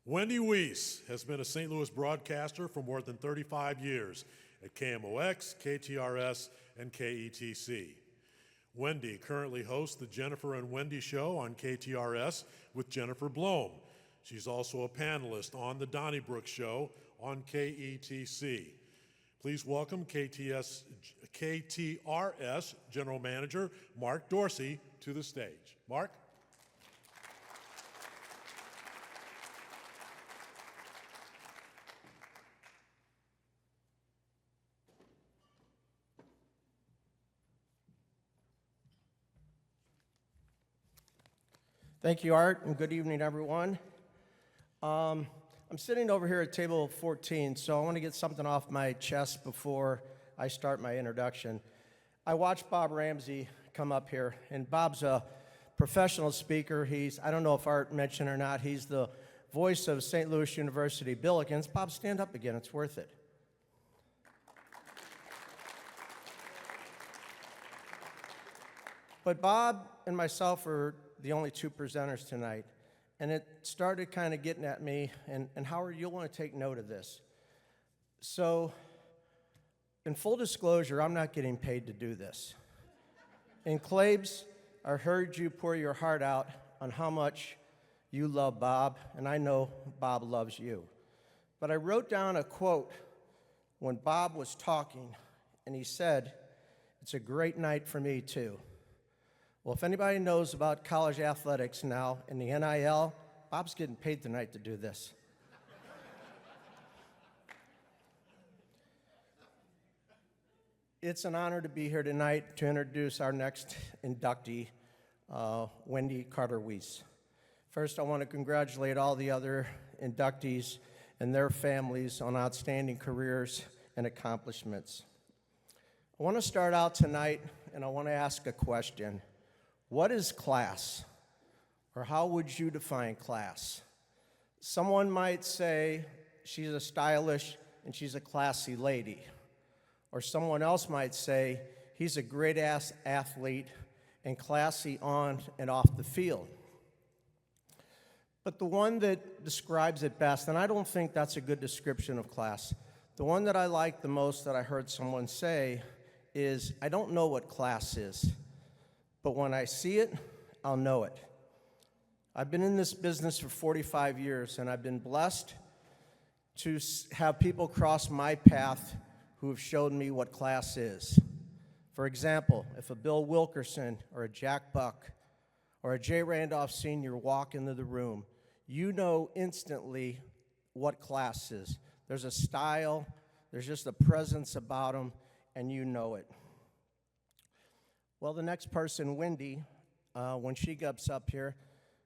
Wendy Wiese has been a St. Louis broadcaster for more than 35 years at KMOX, KTRS, and KETC. Wendy currently hosts the Jennifer and Wendy Show on KTRS with Jennifer Blome. She's also a panelist on the Donnybrook Show on KETC. Please welcome KTRS General Manager Mark Dorsey to the stage. Mark? Thank you, Art, and good evening, everyone. I'm sitting over here at table 14, so I want to get something off my chest before I start my introduction. I watched Bob Ramsey come up here, and Bob's a professional speaker. I don't know if Art mentioned or not, he's the voice of St. Louis University Billikens. Bob, stand up again, it's worth it. But Bob and myself are the only two presenters tonight, and it started kind of getting at me, and Howard, you'll want to take note of this. So, in full disclosure, I'm not getting paid to do this. And Claibs, I heard you pour your heart out on how much you love Bob, and I know Bob loves you. But I wrote down a quote when Bob was talking, and he said, "It's a great night for me, too." Well, if anybody knows about college athletics now in the NIL, Bob's getting paid tonight to do this. It's an honor to be here tonight to introduce our next inductee, Wendy Wiese. First, I want to congratulate all the other inductees and their families on outstanding careers and accomplishments. I want to start out tonight, and I want to ask a question. What is class? Or how would you define class? Someone might say she's a stylish and she's a classy lady. Or someone else might say he's a great-ass athlete and classy on and off the field. But the one that describes it best, and I don't think that's a good description of class, the one that I like the most that I heard someone say is, I don't know what class is, but when I see it, I'll know it. I've been in this business for 45 years, and I've been blessed to have people cross my path who have showed me what class is. For example, if a Bill Wilkerson or a Jack Buck or a Jay Randolph Sr. walk into the room, you know instantly what class is. There's a style, there's just a presence about them, and you know it. Well, the next person, Wendy, when she gets up here,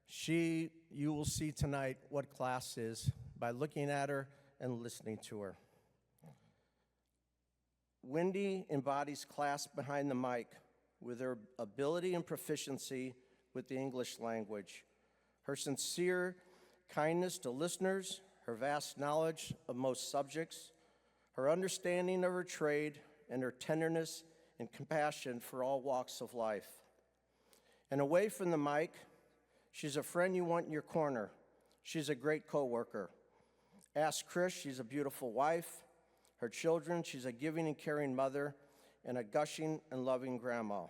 you will see tonight what class is by looking at her and listening to her. Wendy embodies class behind the mic with her ability and proficiency with the English language, her sincere kindness to listeners, her vast knowledge of most subjects, her understanding of her trade, and her tenderness and compassion for all walks of life. And away from the mic, she's a friend you want in your corner. She's a great coworker. Ask Chris, she's a beautiful wife. Her children, she's a giving and caring mother and a gushing and loving grandma.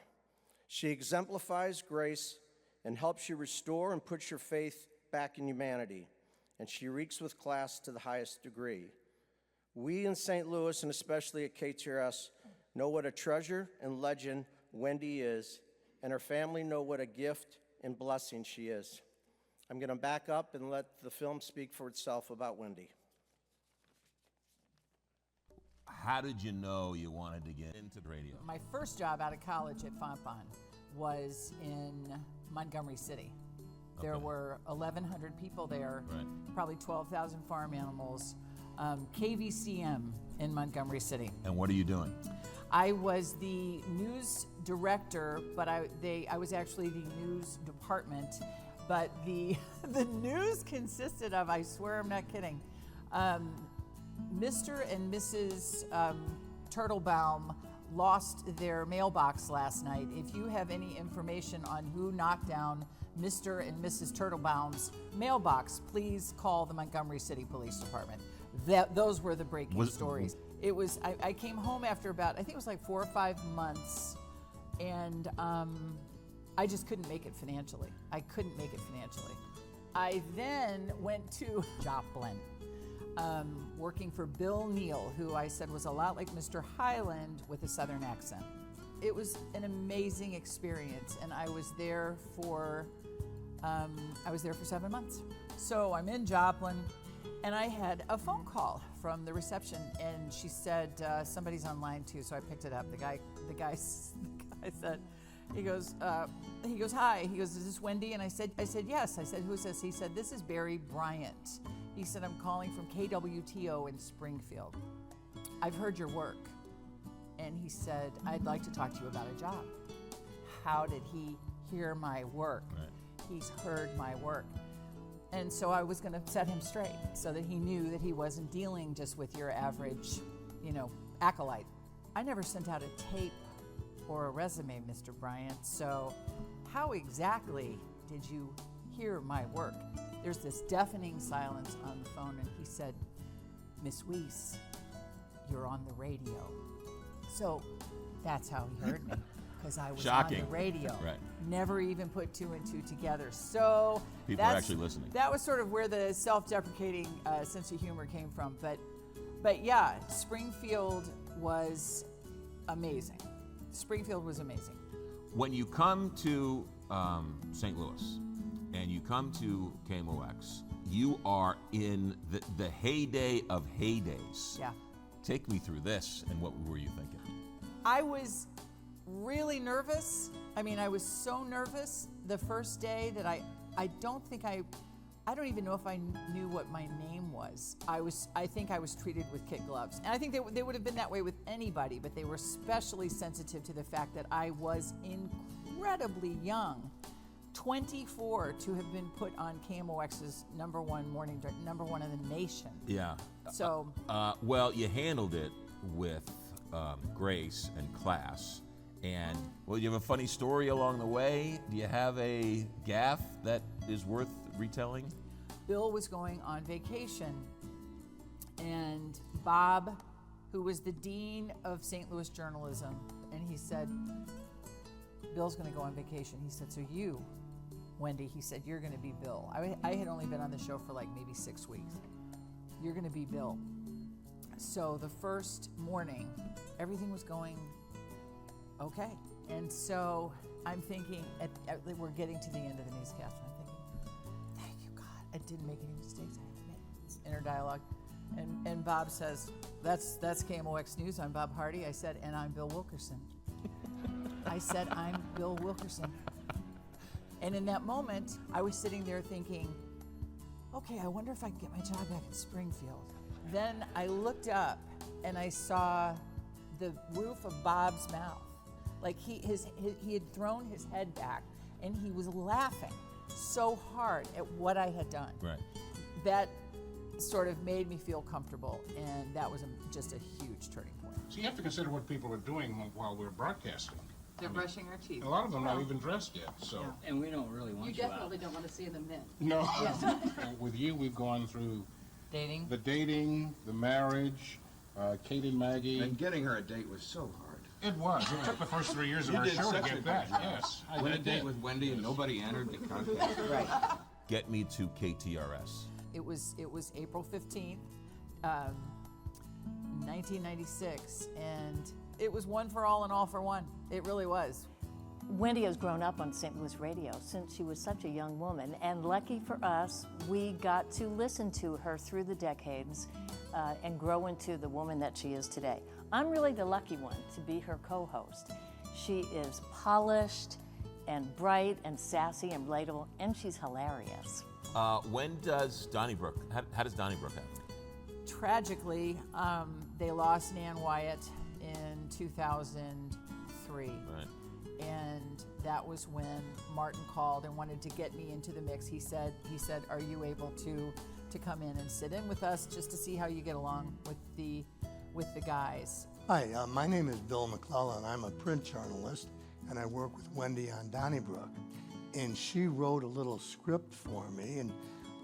She exemplifies grace and helps you restore and put your faith back in humanity. And she reeks with class to the highest degree. We in St. Louis, and especially at KTRS, know what a treasure and legend Wendy is, and her family know what a gift and blessing she is. I'm going to back up and let the film speak for itself about Wendy. How did you know you wanted to get into radio? My first job out of college at Fontbonne was in Montgomery City. There were 1,100 people there, Right. probably 12,000 farm animals, KVCM in Montgomery City. And what are you doing? I was the news director, but I was actually the news department. But the news consisted of, I swear I'm not kidding, Mr. and Mrs. Turtlebaum lost their mailbox last night. If you have any information on who knocked down Mr. and Mrs. Turtlebaum's mailbox, please call the Montgomery City Police Department. Those were the breaking stories. It was, I came home after about, I think it was like 4 or 5 months, and I just couldn't make it financially. I then went to Joplin, working for Bill Neal, who I said was a lot like Mr. Highland with a Southern accent. It was an amazing experience, and I was there for 7 months. So I'm in Joplin, and I had a phone call from the reception, and she said, somebody's online too, so I picked it up. The guy said, he goes, hi. He goes, is this Wendy? And I said, yes. I said, who's this? He said, this is Barry Bryant. He said, I'm calling from KWTO in Springfield. I've heard your work. And he said, I'd like to talk to you about a job. How did he hear my work? Right. He's heard my work. And so I was going to set him straight so that he knew that he wasn't dealing just with your average, acolyte. I never sent out a tape or a resume, Mr. Bryant, so how exactly did you hear my work? There's this deafening silence on the phone, and he said, Miss Wiese, you're on the radio. So that's how he heard me, because I was Shocking. on the radio. Right. Never even put 2 and 2 together. So People are actually listening. That was sort of where the self-deprecating sense of humor came from. But yeah, Springfield was amazing. When you come to St. Louis and you come to KMOX, you are in the heyday of heydays. Yeah. Take me through this, and what were you thinking? I was really nervous. I was so nervous the first day that I don't even know if I knew what my name was. I think I was treated with kid gloves. And I think they would have been that way with anybody, but they were especially sensitive to the fact that I was incredibly young. 24 to have been put on KMOX's number one in the nation. Yeah. So, well, you handled it with grace and class. And, well, you have a funny story along the way? Do you have a gaffe that is worth retelling? Bill was going on vacation, and Bob, who was the dean of St. Louis journalism, and he said, Bill's going to go on vacation. He said, so you, Wendy, he said, you're going to be Bill. I had only been on the show for like maybe 6 weeks. You're going to be Bill. So the first morning, everything was going okay. And so I'm thinking, we're getting to the end of the newscast, and I'm thinking, thank you, God. I didn't make any mistakes. I haven't made this inner dialogue. And Bob says, that's KMOX News. I'm Bob Hardy. I said, and I'm Bill Wilkerson. I said, I'm Bill Wilkerson. And in that moment, I was sitting there thinking, okay, I wonder if I can get my job back in Springfield. Then I looked up and I saw the roof of Bob's mouth. Like he had thrown his head back and he was laughing so hard at what I had done. Right. That sort of made me feel comfortable, and that was just a huge turning point. So you have to consider what people are doing while we're broadcasting. They're brushing our teeth. A lot of them not even dressed yet, so. Yeah. And we don't really want you out. Don't want to see them then. No. With you, we've gone through Dating. the dating, the marriage, Kate and Maggie. And getting her a date was so hard. It was. It took the first 3 years of our show to get that. Yes. I went a date with Wendy and nobody entered the contest. Right. Get me to KTRS. It was April 15th, 1996, and it was one for all and all for one. It really was. Wendy has grown up on St. Louis radio since she was such a young woman, and lucky for us, we got to listen to her through the decades and grow into the woman that she is today. I'm really the lucky one to be her co-host. She is polished and bright and sassy and relatable, and she's hilarious. When does Donnybrook, how does Donnybrook happen? Tragically, they lost Nan Wyatt in 2003. Right. And that was when Martin called and wanted to get me into the mix. He said, are you able to come in and sit in with us just to see how you get along with the guys? Hi, my name is Bill McClellan. I'm a print journalist, and I work with Wendy on Donnybrook. and she wrote a little script for me, and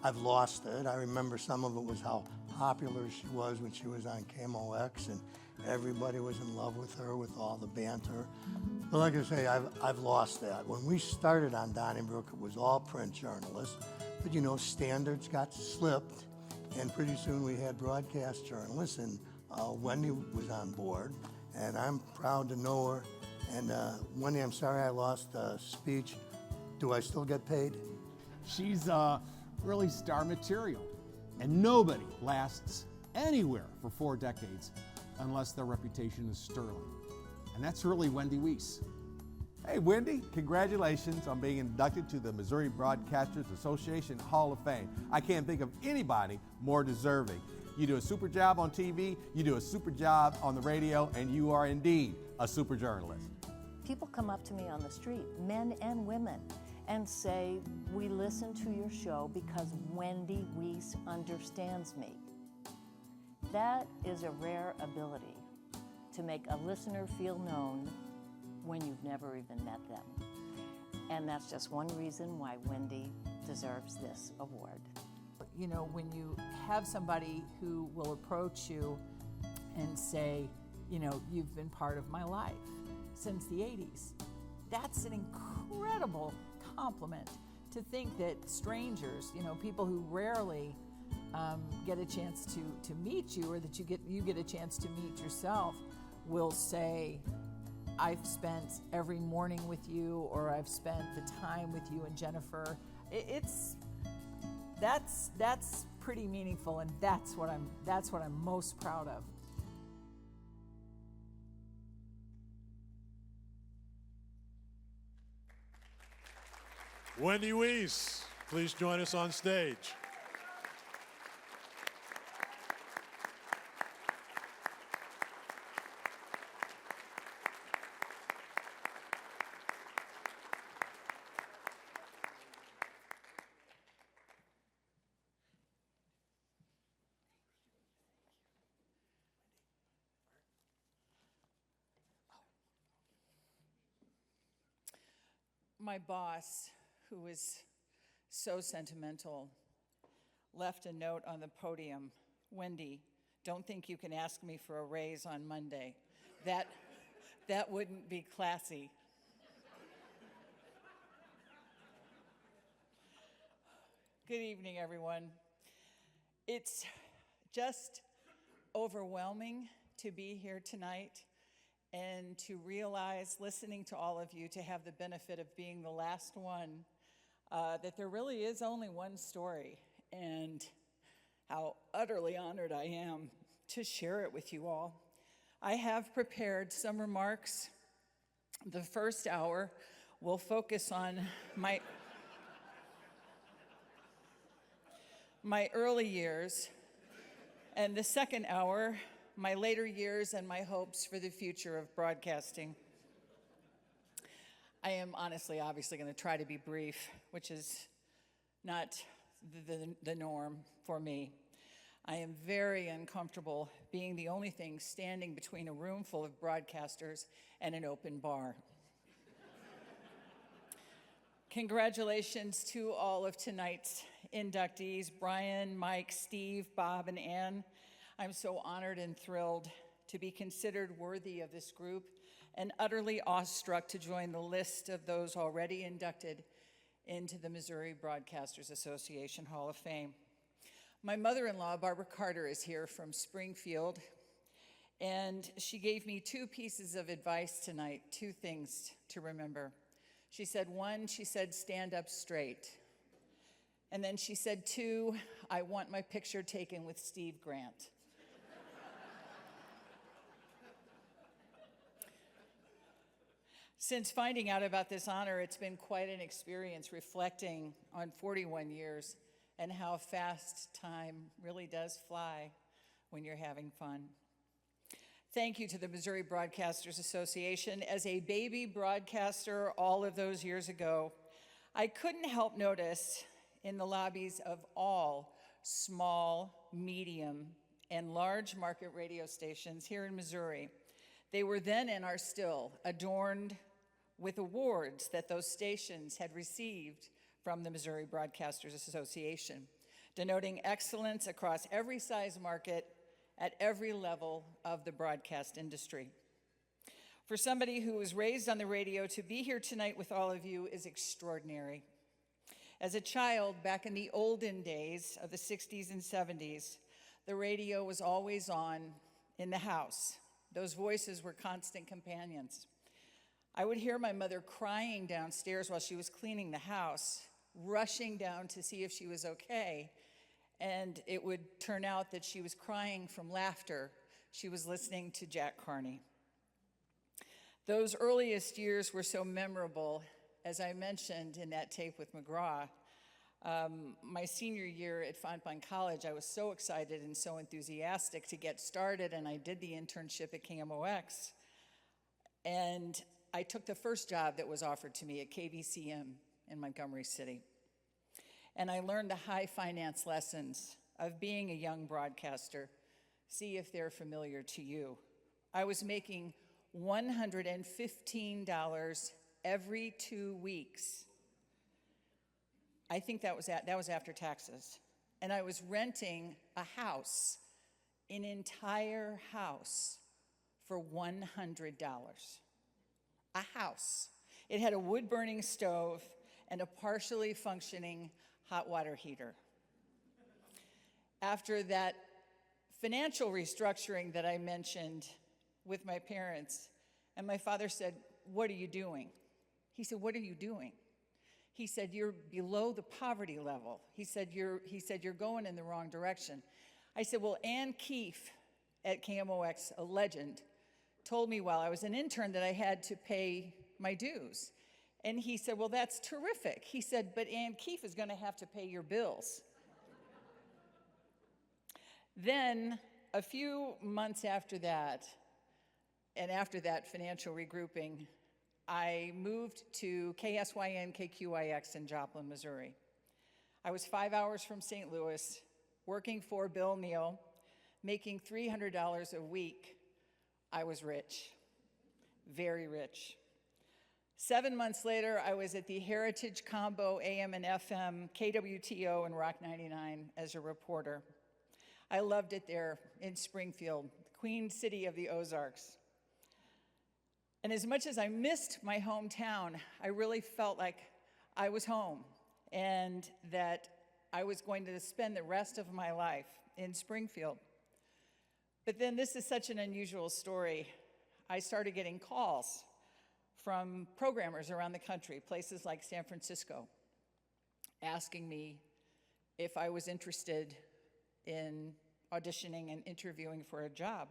I've lost it. I remember some of it was how popular she was when she was on KMOX, and everybody was in love with her with all the banter. But like I say, I've lost that. When we started on Donnybrook, it was all print journalists, but you know, standards got slipped, and pretty soon we had broadcast journalists, and Wendy was on board, and I'm proud to know her. And Wendy, I'm sorry I lost speech. Do I still get paid? She's really star material, and nobody lasts anywhere for 4 decades unless their reputation is sterling. And that's really Wendy Wiese. Hey Wendy, congratulations on being inducted to the Missouri Broadcasters Association Hall of Fame. I can't think of anybody more deserving. You do a super job on TV, you do a super job on the radio, and you are indeed a super journalist. People come up to me on the street, men and women, and say, we listen to your show because Wendy Wiese understands me. That is a rare ability, to make a listener feel known when you've never even met them. And that's just one reason why Wendy deserves this award. You know, when you have somebody who will approach you and say, you know, you've been part of my life since the 80s, that's an incredible compliment. To think that strangers, you know, people who rarely get a chance to meet you, or that you get a chance to meet yourself, will say, I've spent every morning with you, or I've spent the time with you and Jennifer. That's pretty meaningful, and that's what I'm most proud of. Wendy Wiese, please join us on stage. My boss, who was so sentimental, left a note on the podium. Wendy, don't think you can ask me for a raise on Monday. That wouldn't be classy. Good evening, everyone. It's just overwhelming to be here tonight and to realize, listening to all of you, to have the benefit of being the last one, that there really is only one story, and how utterly honored I am to share it with you all. I have prepared some remarks. The first hour will focus on my early years, and the second hour, my later years and my hopes for the future of broadcasting. I am obviously going to try to be brief, which is not the norm for me. I am very uncomfortable being the only thing standing between a room full of broadcasters and an open bar. Congratulations to all of tonight's inductees, Brian, Mike, Steve, Bob, and Ann. I'm so honored and thrilled to be considered worthy of this group, and utterly awestruck to join the list of those already inducted into the Missouri Broadcasters Association Hall of Fame. My mother-in-law, Barbara Carter, is here from Springfield, and she gave me 2 pieces of advice tonight, 2 things to remember. She said, 1, she said, stand up straight. And then she said, 2, I want my picture taken with Steve Grant. Since finding out about this honor, it's been quite an experience reflecting on 41 years and how fast time really does fly when you're having fun. Thank you to the Missouri Broadcasters Association. As a baby broadcaster all of those years ago, I couldn't help notice in the lobbies of all small, medium, and large market radio stations here in Missouri, they were then and are still adorned with awards that those stations had received from the Missouri Broadcasters Association, denoting excellence across every size market at every level of the broadcast industry. For somebody who was raised on the radio, to be here tonight with all of you is extraordinary. As a child, back in the olden days of the 60s and 70s, the radio was always on in the house. Those voices were constant companions. I would hear my mother crying downstairs while she was cleaning the house, rushing down to see if she was okay, and it would turn out that she was crying from laughter. She was listening to Jack Carney. Those earliest years were so memorable. As I mentioned in that tape with McGraw, my senior year at Fontbonne College, I was so excited and so enthusiastic to get started, and I did the internship at KMOX. And I took the first job that was offered to me at KBCM in Montgomery City. And I learned the high finance lessons of being a young broadcaster. See if they're familiar to you. I was making $115 every 2 weeks. I think that was after taxes. And I was renting a house, an entire house, for $100. A house. It had a wood-burning stove and a partially functioning hot water heater. After that financial restructuring that I mentioned with my parents, and my father said, "What are you doing?" He said, "What are you doing?" He said, "You're below the poverty level." He said, you're going in the wrong direction. I said, "Well, Ann Keefe at KMOX, a legend, told me while I was an intern that I had to pay my dues." And he said, "Well, that's terrific." He said, "But Ann Keefe is going to have to pay your bills." Then, a few months after that, and after that financial regrouping, I moved to KSYN KQIX in Joplin, Missouri. I was 5 hours from St. Louis, working for Bill Neal, making $300 a week. I was rich, very rich. 7 months later, I was at the Heritage Combo AM and FM, KWTO and Rock 99 as a reporter. I loved it there in Springfield, Queen City of the Ozarks. And as much as I missed my hometown, I really felt like I was home and that I was going to spend the rest of my life in Springfield. But then this is such an unusual story. I started getting calls from programmers around the country, places like San Francisco, asking me if I was interested in auditioning and interviewing for a job.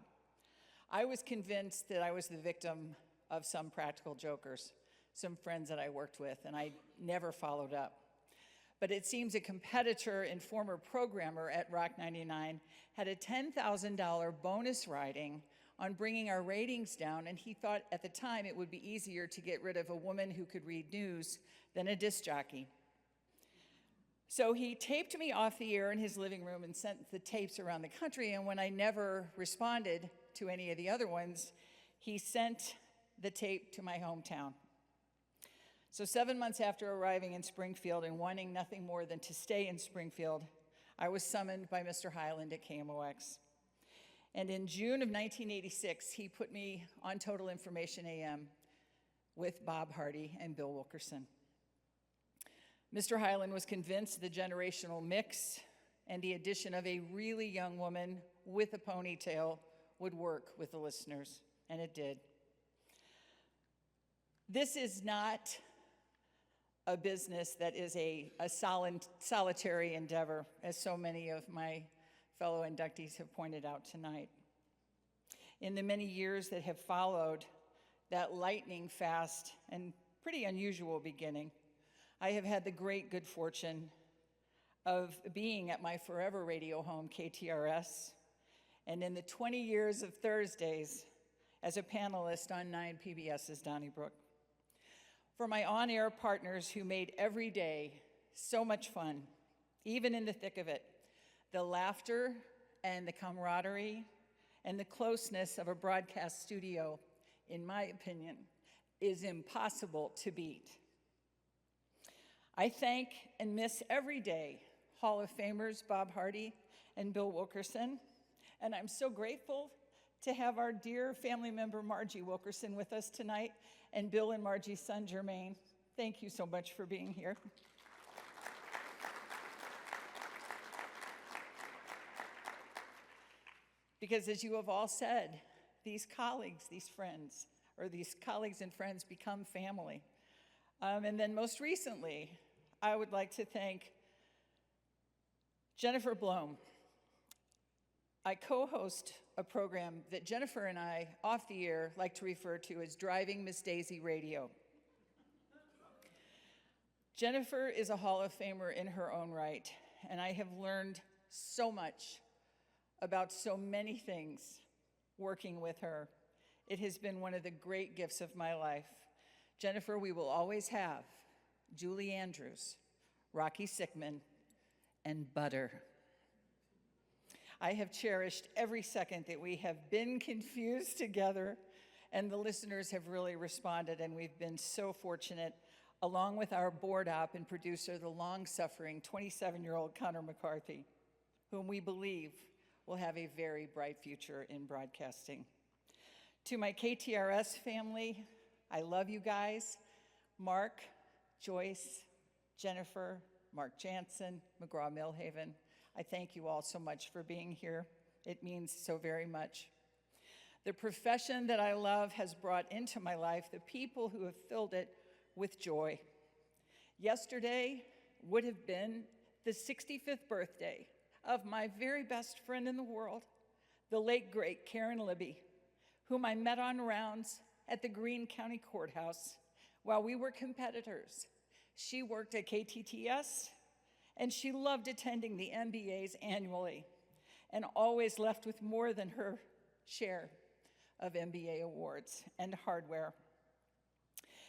I was convinced that I was the victim of some practical jokers, some friends that I worked with, and I never followed up. But it seems a competitor and former programmer at Rock 99 had a $10,000 bonus riding on bringing our ratings down, and he thought at the time it would be easier to get rid of a woman who could read news than a disc jockey. So he taped me off the air in his living room and sent the tapes around the country, and when I never responded to any of the other ones, he sent the tape to my hometown. So 7 months after arriving in Springfield and wanting nothing more than to stay in Springfield, I was summoned by Mr. Hyland at KMOX. And in June of 1986, he put me on Total Information AM with Bob Hardy and Bill Wilkerson. Mr. Hyland was convinced the generational mix and the addition of a really young woman with a ponytail would work with the listeners, and it did. This is not a business that is a solitary endeavor, as so many of my fellow inductees have pointed out tonight. In the many years that have followed that lightning fast and pretty unusual beginning, I have had the great good fortune of being at my forever radio home, KTRS, and in the 20 years of Thursdays as a panelist on 9 PBS's Donnybrook. For my on-air partners who made every day so much fun, even in the thick of it, the laughter and the camaraderie and the closeness of a broadcast studio, in my opinion, is impossible to beat. I thank and miss every day Hall of Famers Bob Hardy and Bill Wilkerson, and I'm so grateful to have our dear family member Margie Wilkerson with us tonight, and Bill and Margie's son Jermaine. Thank you so much for being here. Because as you have all said, these colleagues, these friends, or these colleagues and friends become family. And then most recently, I would like to thank Jennifer Blome. I co-host a program that Jennifer and I, off the air, like to refer to as Driving Miss Daisy Radio. Jennifer is a Hall of Famer in her own right, and I have learned so much about so many things working with her. It has been one of the great gifts of my life. Jennifer, we will always have Julie Andrews, Rocky Sickman, and Butter. I have cherished every second that we have been confused together, and the listeners have really responded, and we've been so fortunate, along with our board op and producer, the long-suffering 27-year-old Connor McCarthy, whom we believe will have a very bright future in broadcasting. To my KTRS family, I love you guys. Mark, Joyce, Jennifer, Mark Jansen, McGraw-Millhaven, I thank you all so much for being here. It means so very much. The profession that I love has brought into my life the people who have filled it with joy. Yesterday would have been the 65th birthday of my very best friend in the world, the late great Karen Libby, whom I met on rounds at the Greene County Courthouse while we were competitors. She worked at KTTS, and she loved attending the MBAs annually and always left with more than her share of MBA awards and hardware.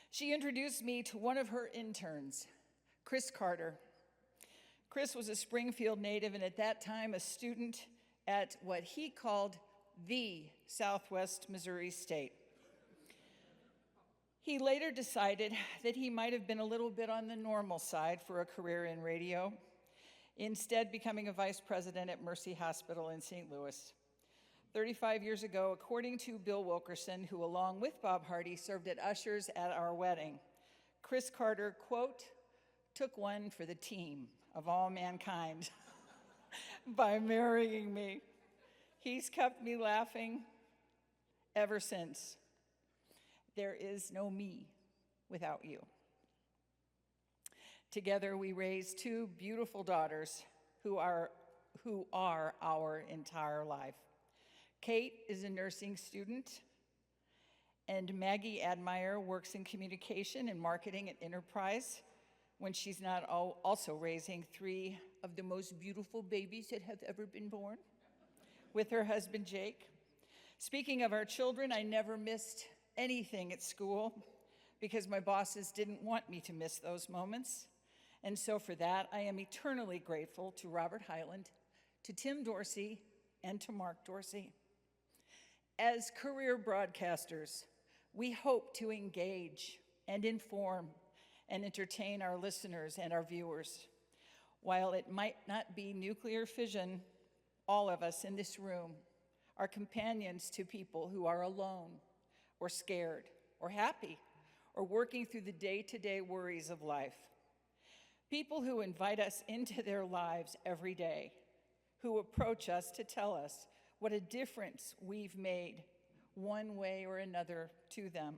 She introduced me to one of her interns, Chris Carter. Chris was a Springfield native and at that time a student at what he called the Southwest Missouri State. He later decided that he might have been a little bit on the normal side for a career in radio, instead becoming a vice president at Mercy Hospital in St. Louis. 35 years ago, according to Bill Wilkerson, who along with Bob Hardy served at ushers at our wedding, Chris Carter, quote, took one for the team of all mankind by marrying me. He's kept me laughing ever since. There is no me without you. Together we raised two beautiful daughters who are our entire life. Kate is a nursing student, and Maggie Admire works in communication and marketing at Enterprise when she's not also raising three of the most beautiful babies that have ever been born with her husband, Jake. Speaking of our children, I never missed anything at school because my bosses didn't want me to miss those moments. And so for that, I am eternally grateful to Robert Hyland, to Tim Dorsey, and to Mark Dorsey. As career broadcasters, we hope to engage and inform and entertain our listeners and our viewers. While it might not be nuclear fission, all of us in this room are companions to people who are alone or scared or happy or working through the day-to-day worries of life. People who invite us into their lives every day, who approach us to tell us what a difference we've made one way or another to them.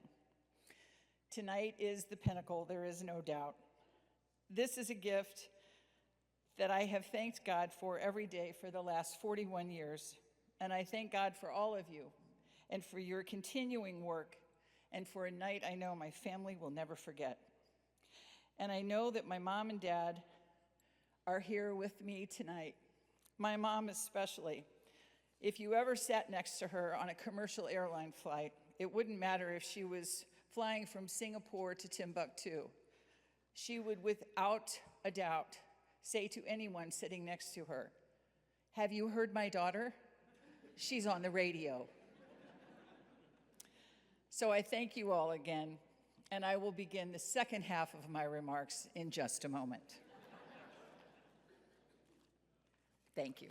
Tonight is the pinnacle, there is no doubt. This is a gift that I have thanked God for every day for the last 41 years, and I thank God for all of you and for your continuing work and for a night I know my family will never forget. And I know that my mom and dad are here with me tonight. My mom especially. If you ever sat next to her on a commercial airline flight, it wouldn't matter if she was flying from Singapore to Timbuktu. She would, without a doubt, say to anyone sitting next to her, "Have you heard my daughter? She's on the radio." So I thank you all again and I will begin the second half of my remarks in just a moment. Thank you.